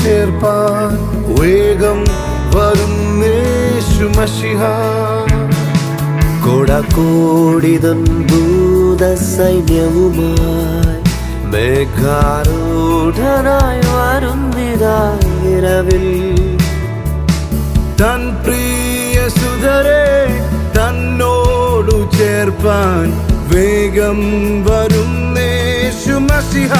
ചേർപ്പാൻ വേഗം വരും യേശു മശിഹ. കോടാക്കോടിതൻ ഭൂത സൈന്യവുമായി മേഘാരൂഢനായി വരുന്നിതായിരവിൽ. തൻ പ്രിയ സുധരെ തന്നോടു ചേർപ്പാൻ വേഗം വരും യേശു മശിഹ.